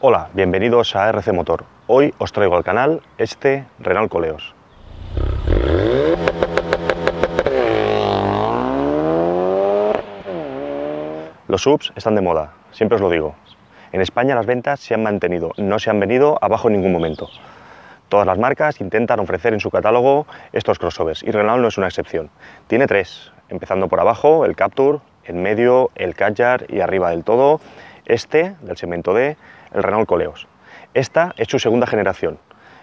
Hola, bienvenidos a RC Motor. Hoy os traigo al canal este Renault Koleos. Los SUVs están de moda, siempre os lo digo. En España las ventas se han mantenido, no se han venido abajo en ningún momento. Todas las marcas intentan ofrecer en su catálogo estos crossovers y Renault no es una excepción. Tiene tres, empezando por abajo, el Captur, en medio el Kadjar y arriba del todo, este, del segmento D, el Renault Koleos. Esta es su segunda generación.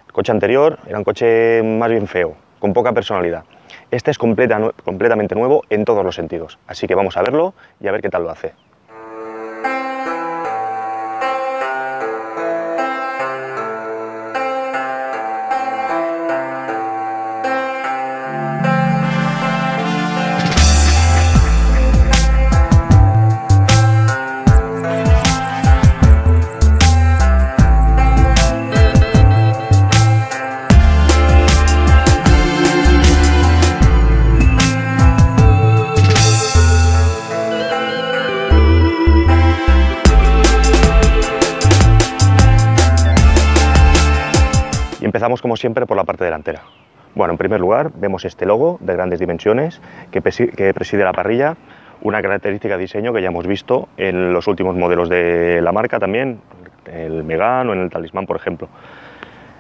El coche anterior era un coche más bien feo, con poca personalidad. Este es completamente nuevo en todos los sentidos, así que vamos a verlo y a ver qué tal lo hace. Empezamos como siempre por la parte delantera. Bueno, en primer lugar vemos este logo de grandes dimensiones que preside la parrilla, una característica de diseño que ya hemos visto en los últimos modelos de la marca también, el Megane o en el Talismán por ejemplo.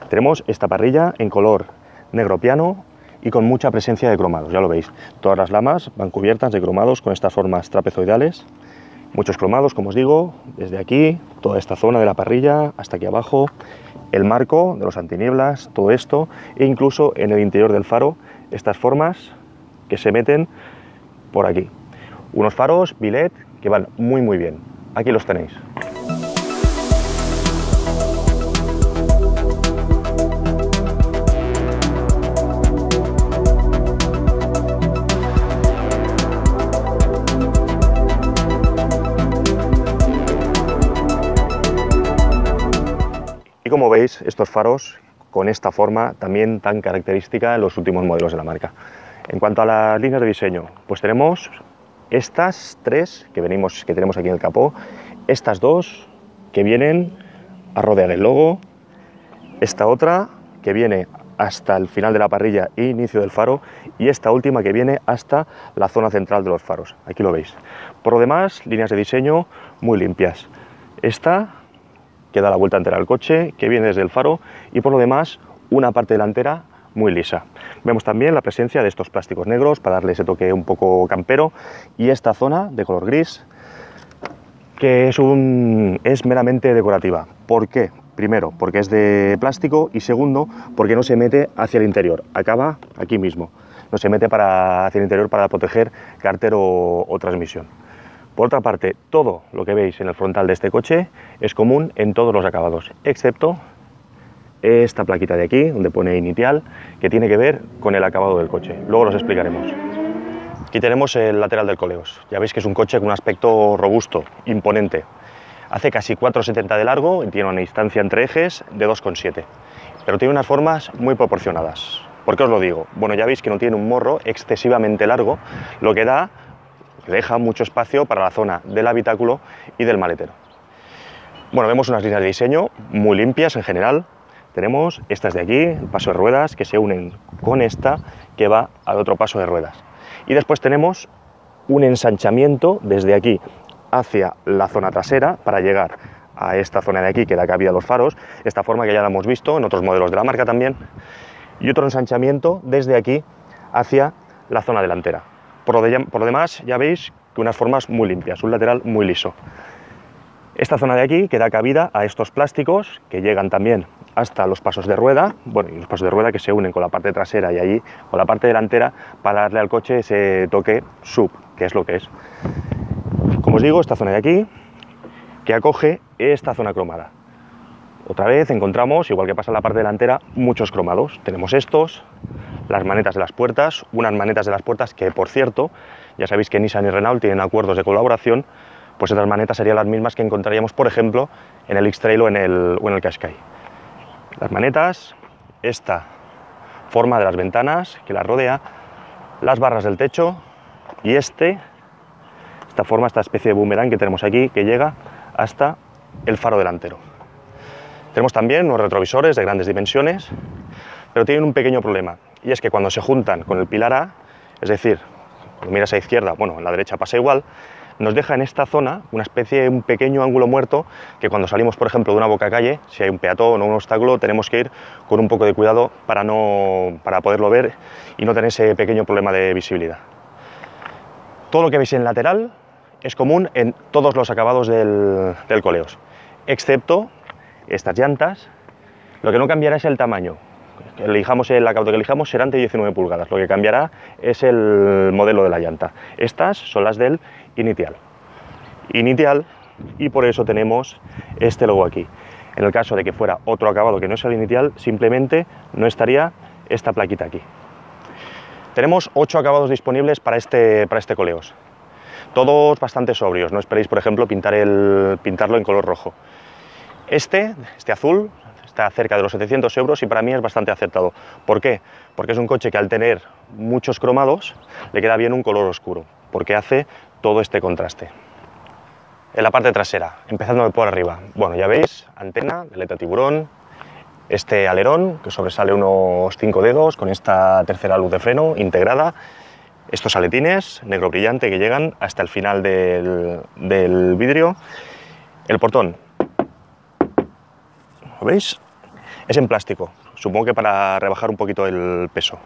Tenemos esta parrilla en color negro piano y con mucha presencia de cromados, ya lo veis. Todas las lamas van cubiertas de cromados con estas formas trapezoidales. Muchos cromados, como os digo, desde aquí, toda esta zona de la parrilla hasta aquí abajo, el marco de los antinieblas, todo esto, e incluso en el interior del faro, estas formas que se meten por aquí. Unos faros billet que van muy bien. Aquí los tenéis. Y como veis, estos faros con esta forma también tan característica en los últimos modelos de la marca. En cuanto a las líneas de diseño, pues tenemos estas tres que tenemos aquí en el capó, estas dos que vienen a rodear el logo, esta otra que viene hasta el final de la parrilla e inicio del faro y esta última que viene hasta la zona central de los faros. Aquí lo veis. Por lo demás, líneas de diseño muy limpias. Esta que da la vuelta entera al coche, que viene desde el faro y por lo demás una parte delantera muy lisa. Vemos también la presencia de estos plásticos negros para darle ese toque un poco campero y esta zona de color gris que es meramente decorativa. ¿Por qué? Primero, porque es de plástico y segundo, porque no se mete hacia el interior, acaba aquí mismo, no se mete hacia el interior para proteger cárter o transmisión. Por otra parte, todo lo que veis en el frontal de este coche es común en todos los acabados, excepto esta plaquita de aquí, donde pone inicial, que tiene que ver con el acabado del coche. Luego los explicaremos. Aquí tenemos el lateral del Koleos. Ya veis que es un coche con un aspecto robusto, imponente. Hace casi 4,70 de largo y tiene una distancia entre ejes de 2,7. Pero tiene unas formas muy proporcionadas. ¿Por qué os lo digo? Bueno, ya veis que no tiene un morro excesivamente largo, lo que deja mucho espacio para la zona del habitáculo y del maletero. Bueno, vemos unas líneas de diseño muy limpias en general. Tenemos estas de aquí, el paso de ruedas, que se unen con esta que va al otro paso de ruedas. Y después tenemos un ensanchamiento desde aquí hacia la zona trasera para llegar a esta zona de aquí que da cabida a los faros, esta forma que ya la hemos visto en otros modelos de la marca también, y otro ensanchamiento desde aquí hacia la zona delantera. Por lo demás, ya veis que unas formas muy limpias, un lateral muy liso. Esta zona de aquí que da cabida a estos plásticos que llegan también hasta los pasos de rueda, bueno, y los pasos de rueda que se unen con la parte trasera y allí con la parte delantera para darle al coche ese toque SUV, que es lo que es. Como os digo, esta zona de aquí que acoge esta zona cromada. Otra vez encontramos, igual que pasa en la parte delantera, muchos cromados. Tenemos estos, las manetas de las puertas, unas manetas de las puertas que, por cierto, ya sabéis que Nissan y Renault tienen acuerdos de colaboración, pues estas manetas serían las mismas que encontraríamos, por ejemplo, en el X-Trail o en el Qashqai. Las manetas, esta forma de las ventanas que las rodea, las barras del techo y esta forma, esta especie de boomerang que tenemos aquí que llega hasta el faro delantero. Tenemos también unos retrovisores de grandes dimensiones, pero tienen un pequeño problema, y es que cuando se juntan con el pilar A, es decir, cuando miras a izquierda, bueno, en la derecha pasa igual, nos deja en esta zona un pequeño ángulo muerto que cuando salimos, por ejemplo, de una bocacalle, si hay un peatón o un obstáculo, tenemos que ir con un poco de cuidado para poderlo ver y no tener ese pequeño problema de visibilidad. Todo lo que veis en lateral es común en todos los acabados del Coleos, excepto estas llantas. Lo que no cambiará es el tamaño. El acabado que elijamos serán de 19 pulgadas, lo que cambiará es el modelo de la llanta. Estas son las del Initial, y por eso tenemos este logo aquí. En el caso de que fuera otro acabado que no sea el Initial, simplemente no estaría esta plaquita aquí. Tenemos 8 acabados disponibles para este Coleos, todos bastante sobrios. No esperéis, por ejemplo, pintarlo en color rojo. Este azul está cerca de los 700 euros y para mí es bastante acertado. ¿Por qué? Porque es un coche que al tener muchos cromados le queda bien un color oscuro, porque hace todo este contraste. En la parte trasera, empezando por arriba, bueno, ya veis, antena, aleta tiburón, este alerón que sobresale unos 5 dedos con esta tercera luz de freno integrada, estos aletines negro brillante que llegan hasta el final del vidrio, el portón. ¿Lo veis? Es en plástico, supongo que para rebajar un poquito el peso.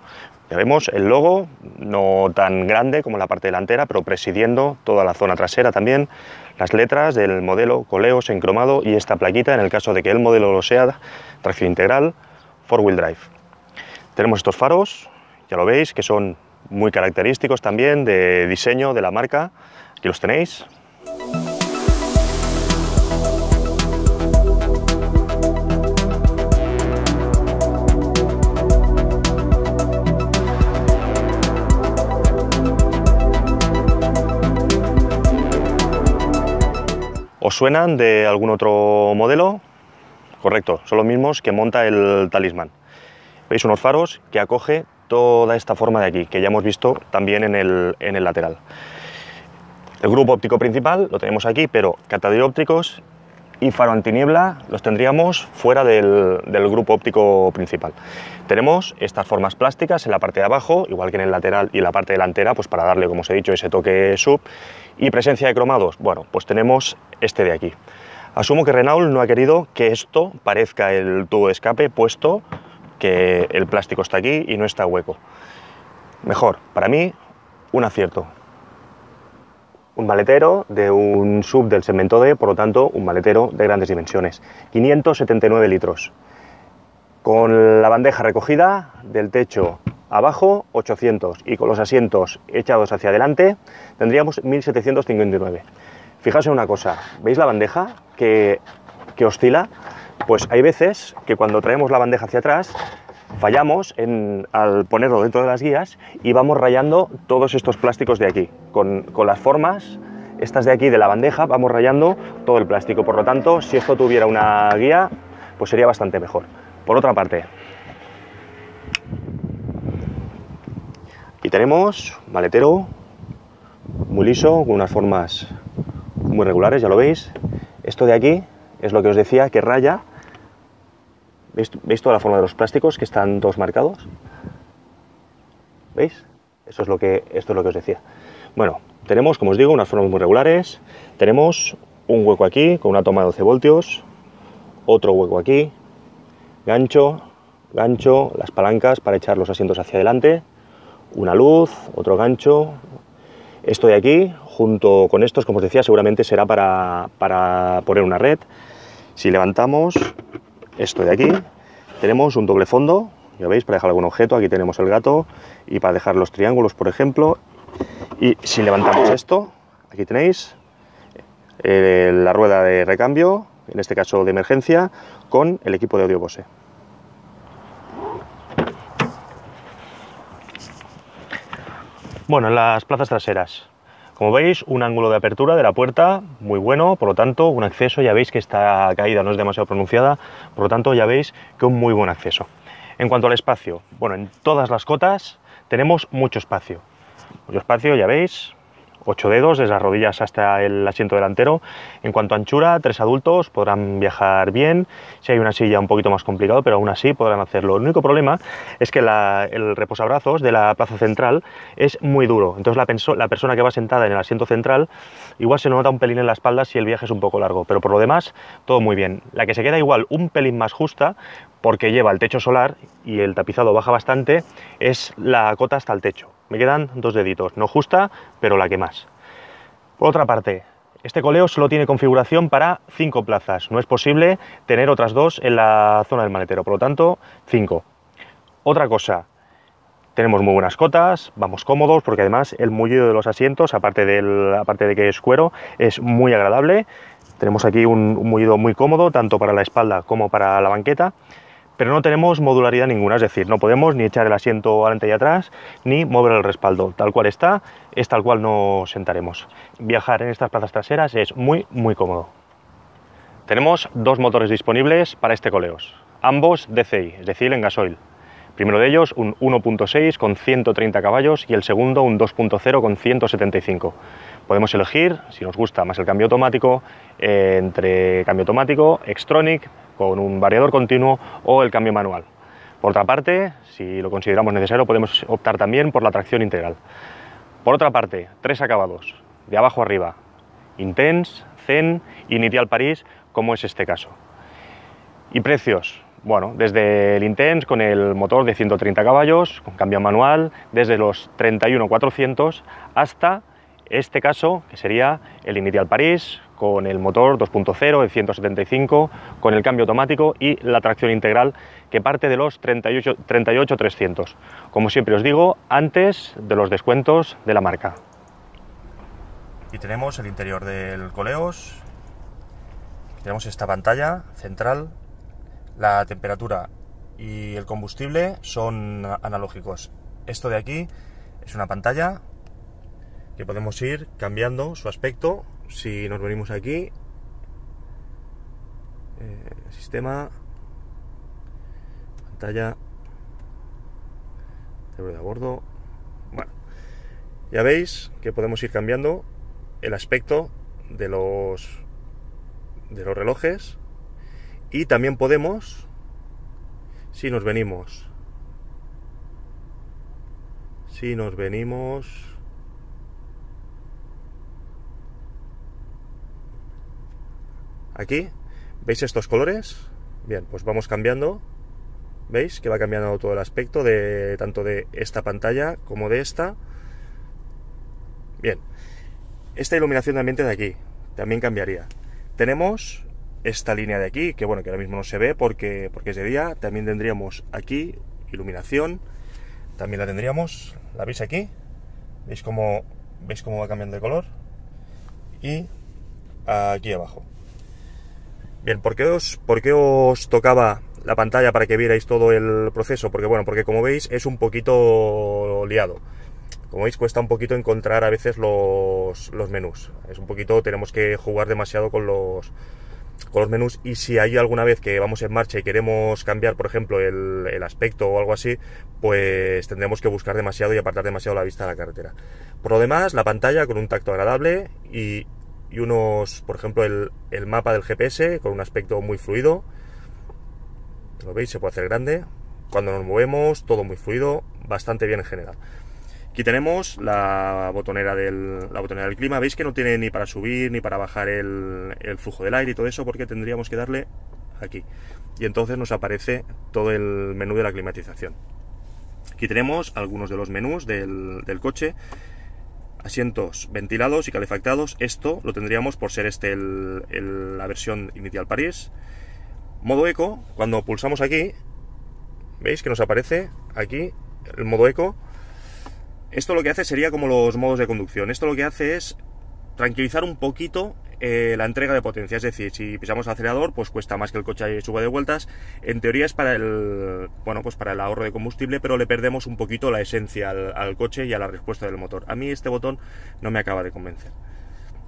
Ya vemos el logo, no tan grande como la parte delantera, pero presidiendo toda la zona trasera también, las letras del modelo Coleos en cromado y esta plaquita en el caso de que el modelo lo sea, tracción integral, 4-wheel drive. Tenemos estos faros, ya lo veis, que son muy característicos también de diseño de la marca, aquí los tenéis. ¿Os suenan de algún otro modelo? Correcto, son los mismos que monta el Talisman. Veis unos faros que acoge toda esta forma de aquí, que ya hemos visto también en el lateral. El grupo óptico principal lo tenemos aquí, pero catadióptricos y faro antiniebla los tendríamos fuera del grupo óptico principal. Tenemos estas formas plásticas en la parte de abajo, igual que en el lateral y en la parte delantera, pues para darle, como os he dicho, ese toque sub. Y presencia de cromados, bueno, pues tenemos este de aquí. Asumo que Renault no ha querido que esto parezca el tubo de escape, puesto que el plástico está aquí y no está hueco. Mejor, para mí, un acierto. Un maletero de un sub del segmento D, por lo tanto, un maletero de grandes dimensiones. 579 litros. Con la bandeja recogida del techo abajo, 800, y con los asientos echados hacia adelante, tendríamos 1759. Fijaos en una cosa, ¿veis la bandeja que oscila? Pues hay veces que cuando traemos la bandeja hacia atrás, fallamos al ponerlo dentro de las guías y vamos rayando todos estos plásticos de aquí. Con las formas, estas de aquí de la bandeja, vamos rayando todo el plástico. Por lo tanto, si esto tuviera una guía, pues sería bastante mejor. Por otra parte, aquí tenemos maletero muy liso, con unas formas muy regulares, ya lo veis. Esto de aquí es lo que os decía, que raya. ¿Veis toda la forma de los plásticos que están todos marcados? ¿Veis? Esto es lo que os decía. Bueno, tenemos, como os digo, unas formas muy regulares. Tenemos un hueco aquí con una toma de 12 voltios, otro hueco aquí, gancho, las palancas para echar los asientos hacia adelante, una luz, otro gancho. Esto de aquí, junto con estos, como os decía, seguramente será para poner una red. Si levantamos esto de aquí, tenemos un doble fondo, ya veis, para dejar algún objeto. Aquí tenemos el gato y para dejar los triángulos, por ejemplo. Y si levantamos esto, aquí tenéis la rueda de recambio, en este caso de emergencia, con el equipo de audio Bose. Bueno, en las plazas traseras, como veis, un ángulo de apertura de la puerta muy bueno, por lo tanto, un acceso, ya veis que esta caída no es demasiado pronunciada, por lo tanto, ya veis que un muy buen acceso. En cuanto al espacio, bueno, en todas las cotas tenemos mucho espacio, ya veis, 8 dedos, desde las rodillas hasta el asiento delantero. En cuanto a anchura, 3 adultos podrán viajar bien. Si hay una silla un poquito más complicado, pero aún así podrán hacerlo. El único problema es que el reposabrazos de la plaza central es muy duro. Entonces la persona que va sentada en el asiento central igual se nota un pelín en la espalda si el viaje es un poco largo, pero por lo demás todo muy bien. La que se queda igual un pelín más justa, porque lleva el techo solar y el tapizado baja bastante, es la cota hasta el techo. Me quedan 2 deditos, no justa, pero la que más. Por otra parte, este Coleos solo tiene configuración para 5 plazas. No es posible tener otras 2 en la zona del maletero, por lo tanto, 5. Otra cosa, tenemos muy buenas cotas, vamos cómodos, porque además el mullido de los asientos, aparte de que es cuero, es muy agradable. Tenemos aquí un mullido muy cómodo, tanto para la espalda como para la banqueta. Pero no tenemos modularidad ninguna, es decir, no podemos ni echar el asiento adelante y atrás, ni mover el respaldo. Tal cual está, es tal cual nos sentaremos. Viajar en estas plazas traseras es muy, muy cómodo. Tenemos 2 motores disponibles para este Coleos, ambos DCI, es decir, en gasoil. El primero de ellos un 1.6 con 130 caballos y el segundo un 2.0 con 175. Podemos elegir, si nos gusta más el cambio automático, entre cambio automático, Xtronic, con un variador continuo o el cambio manual. Por otra parte, si lo consideramos necesario, podemos optar también por la tracción integral. Por otra parte, 3 acabados, de abajo arriba, Intense, Zen y Nitial París, como es este caso. Y precios, bueno, desde el Intense con el motor de 130 caballos, con cambio manual, desde los 31.400 hasta este caso, que sería el Nitial París, con el motor 2.0 de 175, con el cambio automático y la tracción integral, que parte de los 38.300. Como siempre os digo, antes de los descuentos de la marca. Y tenemos el interior del Coleos. Tenemos esta pantalla central. La temperatura y el combustible son analógicos. Esto de aquí es una pantalla que podemos ir cambiando su aspecto. Si nos venimos aquí, sistema, pantalla, de a bordo. Bueno, ya veis que podemos ir cambiando el aspecto de los relojes, y también podemos, si nos venimos aquí, ¿veis estos colores? Bien, pues vamos cambiando. ¿Veis que va cambiando todo el aspecto de tanto de esta pantalla como de esta? Bien, esta iluminación de ambiente de aquí también cambiaría. Tenemos esta línea de aquí, que bueno, que ahora mismo no se ve porque es de día. También tendríamos aquí iluminación, también la tendríamos, ¿la veis aquí? ¿Veis cómo va cambiando de color? Y aquí abajo. Bien, ¿por qué os tocaba la pantalla para que vierais todo el proceso? Porque bueno, porque como veis es un poquito liado. Como veis, cuesta un poquito encontrar a veces los menús. Es un poquito, tenemos que jugar demasiado con los menús, y si hay alguna vez que vamos en marcha y queremos cambiar, por ejemplo, el aspecto o algo así, pues tendremos que buscar demasiado y apartar demasiado la vista de la carretera. Por lo demás, la pantalla con un tacto agradable y unos, por ejemplo, el mapa del GPS con un aspecto muy fluido. ¿Lo veis? Se puede hacer grande. Cuando nos movemos, todo muy fluido, bastante bien en general. Aquí tenemos la botonera del clima. Veis que no tiene ni para subir ni para bajar el flujo del aire y todo eso, porque tendríamos que darle aquí. Y entonces nos aparece todo el menú de la climatización. Aquí tenemos algunos de los menús del coche. Asientos ventilados y calefactados. Esto lo tendríamos por ser la versión Nitial París. Modo eco, cuando pulsamos aquí, veis que nos aparece aquí el modo eco. Esto lo que hace sería como los modos de conducción. Esto lo que hace es tranquilizar un poquito la entrega de potencia. Es decir, si pisamos el acelerador, pues cuesta más que el coche suba de vueltas. En teoría es para el ahorro de combustible, pero le perdemos un poquito la esencia al coche y a la respuesta del motor. A mí este botón no me acaba de convencer.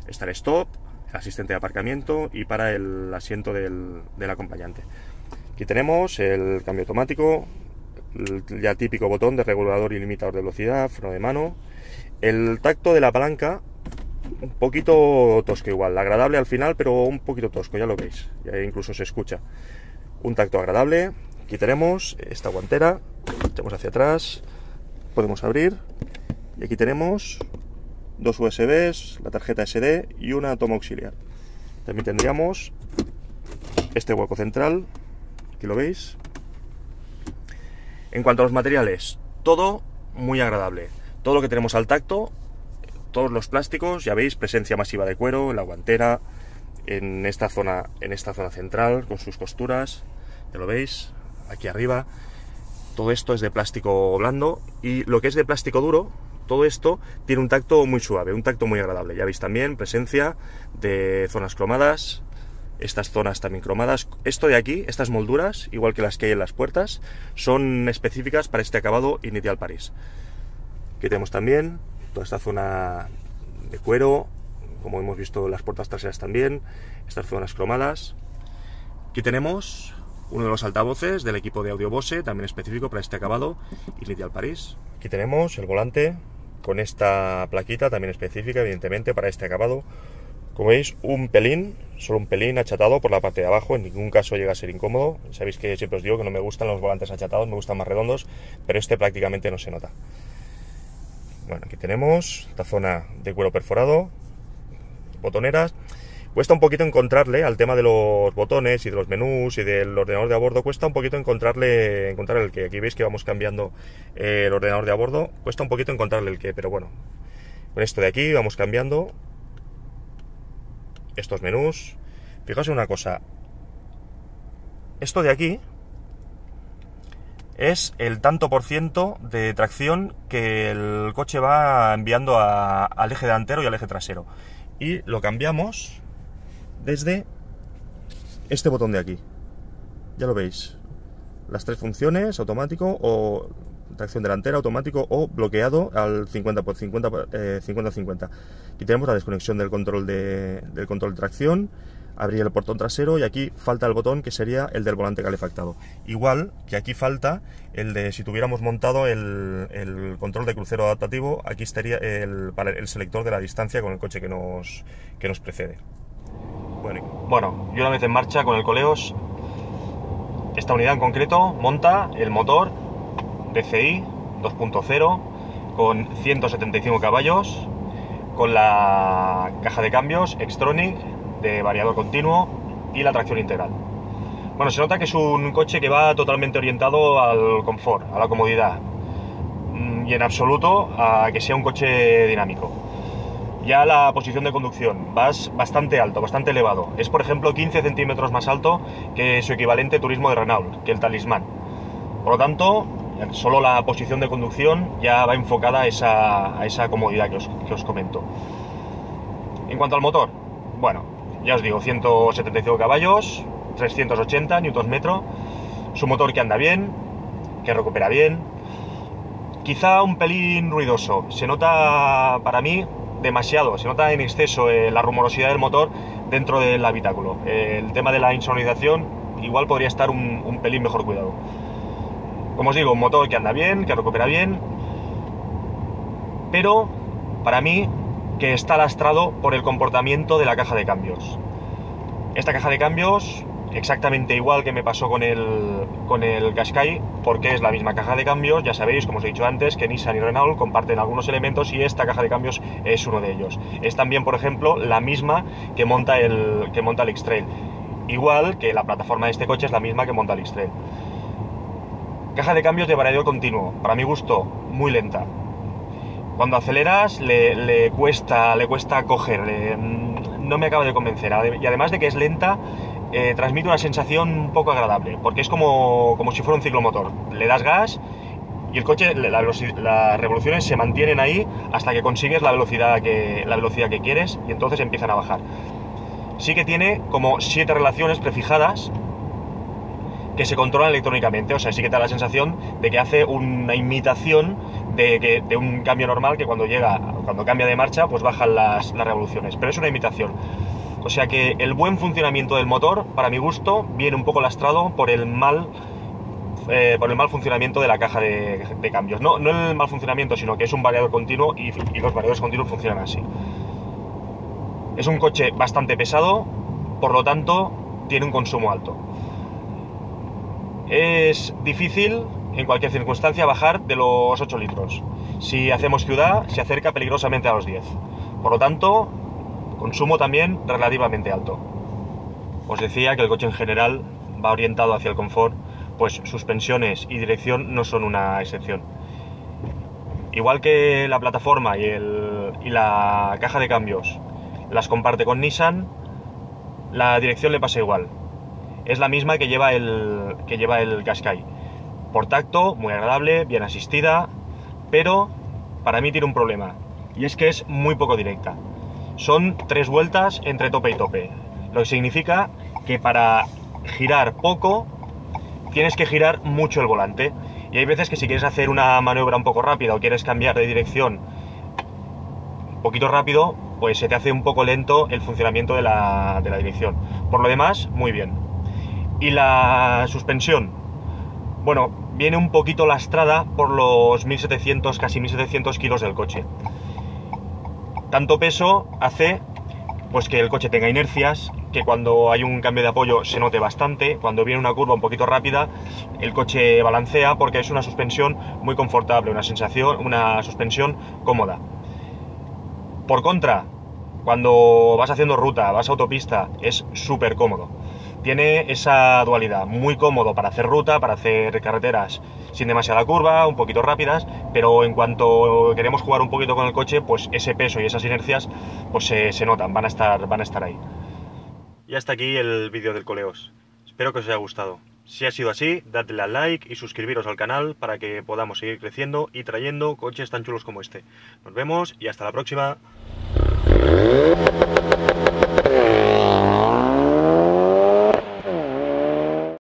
Está el stop, el asistente de aparcamiento y para el asiento del acompañante. Aquí tenemos el cambio automático, el ya típico botón de regulador y limitador de velocidad, freno de mano. El tacto de la palanca un poquito tosco igual, agradable al final, pero un poquito tosco, ya lo veis, ya incluso se escucha. Un tacto agradable. Aquí tenemos esta guantera, echamos hacia atrás, podemos abrir, y aquí tenemos dos USBs, la tarjeta SD y una toma auxiliar. También tendríamos este hueco central, aquí lo veis. En cuanto a los materiales, todo muy agradable. Todo lo que tenemos al tacto, todos los plásticos, ya veis, presencia masiva de cuero en la guantera, en esta zona central, con sus costuras, ya lo veis, aquí arriba. Todo esto es de plástico blando, y lo que es de plástico duro, todo esto tiene un tacto muy suave, un tacto muy agradable. Ya veis también presencia de zonas cromadas, estas zonas también cromadas. Esto de aquí, estas molduras, igual que las que hay en las puertas, son específicas para este acabado Initial Paris. Aquí tenemos también toda esta zona de cuero, como hemos visto en las puertas traseras también, estas zonas cromadas. Aquí tenemos uno de los altavoces del equipo de audio Bose, también específico para este acabado Initial Paris. Aquí tenemos el volante con esta plaquita también específica, evidentemente, para este acabado. Como veis, un pelín, solo un pelín achatado por la parte de abajo, en ningún caso llega a ser incómodo. Sabéis que siempre os digo que no me gustan los volantes achatados, me gustan más redondos, pero este prácticamente no se nota. Bueno, aquí tenemos esta zona de cuero perforado, botoneras. Cuesta un poquito encontrarle al tema de los botones y de los menús y del ordenador de a bordo, cuesta un poquito encontrar el que. Aquí veis que vamos cambiando el ordenador de a bordo, cuesta un poquito encontrarle el que, pero bueno, con esto de aquí vamos cambiando estos menús. Fijaos en una cosa, esto de aquí es el tanto por ciento de tracción que el coche va enviando al eje delantero y al eje trasero, y lo cambiamos desde este botón de aquí. Ya lo veis, las tres funciones, automático o tracción delantera, automático o bloqueado al 50 por 50, 50-50. Aquí tenemos la desconexión del control de tracción, abrir el portón trasero, y aquí falta el botón que sería el del volante calefactado. Igual que aquí falta el de, si tuviéramos montado el control de crucero adaptativo, aquí estaría el selector de la distancia con el coche que nos precede. Bueno, y una vez en marcha con el Coleos, esta unidad en concreto monta el motor DCI 2.0 con 175 caballos, con la caja de cambios Xtronic de variador continuo y la tracción integral. Bueno, se nota que es un coche que va totalmente orientado al confort, a la comodidad, y en absoluto a que sea un coche dinámico. Ya la posición de conducción, vas bastante alto, bastante elevado. Es, por ejemplo, 15 centímetros más alto que su equivalente Turismo de Renault, que el Talismán. Por lo tanto, solo la posición de conducción ya va enfocada a esa comodidad que os comento. En cuanto al motor, bueno, ya os digo, 175 caballos, 380 Nm, su motor que anda bien, que recupera bien, quizá un pelín ruidoso, se nota para mí demasiado, se nota en exceso la rumorosidad del motor dentro del habitáculo. El tema de la insonorización igual podría estar un pelín mejor cuidado. Como os digo, un motor que anda bien, que recupera bien, pero para mí que está lastrado por el comportamiento de la caja de cambios. Esta caja de cambios, exactamente igual que me pasó con el Qashqai, porque es la misma caja de cambios, ya sabéis, como os he dicho antes, que Nissan y Renault comparten algunos elementos y esta caja de cambios es uno de ellos. Es también, por ejemplo, la misma que monta el X-Trail, igual que la plataforma de este coche es la misma que monta el X-Trail. Caja de cambios de variador continuo, para mi gusto, muy lenta. Cuando aceleras le cuesta coger, no me acaba de convencer. Y además de que es lenta, transmite una sensación un poco agradable, porque es como si fuera un ciclomotor. Le das gas y el coche, las revoluciones se mantienen ahí hasta que consigues la velocidad que quieres, y entonces empiezan a bajar. Sí que tiene como 7 relaciones prefijadas que se controlan electrónicamente, o sea, sí que te da la sensación de que hace una imitación de un cambio normal, que cuando cambia de marcha, pues bajan las revoluciones, pero es una imitación. O sea que el buen funcionamiento del motor, para mi gusto, viene un poco lastrado por el mal funcionamiento de la caja de cambios. No el mal funcionamiento, sino que es un variador continuo, y los variadores continuos funcionan así. Es un coche bastante pesado, por lo tanto tiene un consumo alto. Es difícil en cualquier circunstancia bajar de los 8 litros. Si hacemos ciudad, se acerca peligrosamente a los 10. Por lo tanto, consumo también relativamente alto. Os decía que el coche en general va orientado hacia el confort, pues suspensiones y dirección no son una excepción. Igual que la plataforma y la caja de cambios las comparte con Nissan, la dirección le pasa igual. Es la misma que lleva el Qashqai. Por tacto, muy agradable, bien asistida, pero para mí tiene un problema, y es que es muy poco directa. Son 3 vueltas entre tope y tope, lo que significa que para girar poco tienes que girar mucho el volante. Y hay veces que si quieres hacer una maniobra un poco rápida o quieres cambiar de dirección un poquito rápido, pues se te hace un poco lento el funcionamiento de la dirección. Por lo demás, muy bien. Y la suspensión, bueno, viene un poquito lastrada por los 1700, casi 1700 kilos del coche. Tanto peso hace pues que el coche tenga inercias, que cuando hay un cambio de apoyo se note bastante. Cuando viene una curva un poquito rápida, el coche balancea porque es una suspensión muy confortable, una suspensión cómoda. Por contra, cuando vas haciendo ruta, vas a autopista, es súper cómodo. Tiene esa dualidad, muy cómodo para hacer ruta, para hacer carreteras sin demasiada curva, un poquito rápidas, pero en cuanto queremos jugar un poquito con el coche, pues ese peso y esas inercias pues se notan, van a estar ahí. Y hasta aquí el vídeo del Koleos. Espero que os haya gustado. Si ha sido así, dadle al like y suscribiros al canal para que podamos seguir creciendo y trayendo coches tan chulos como este. Nos vemos y hasta la próxima.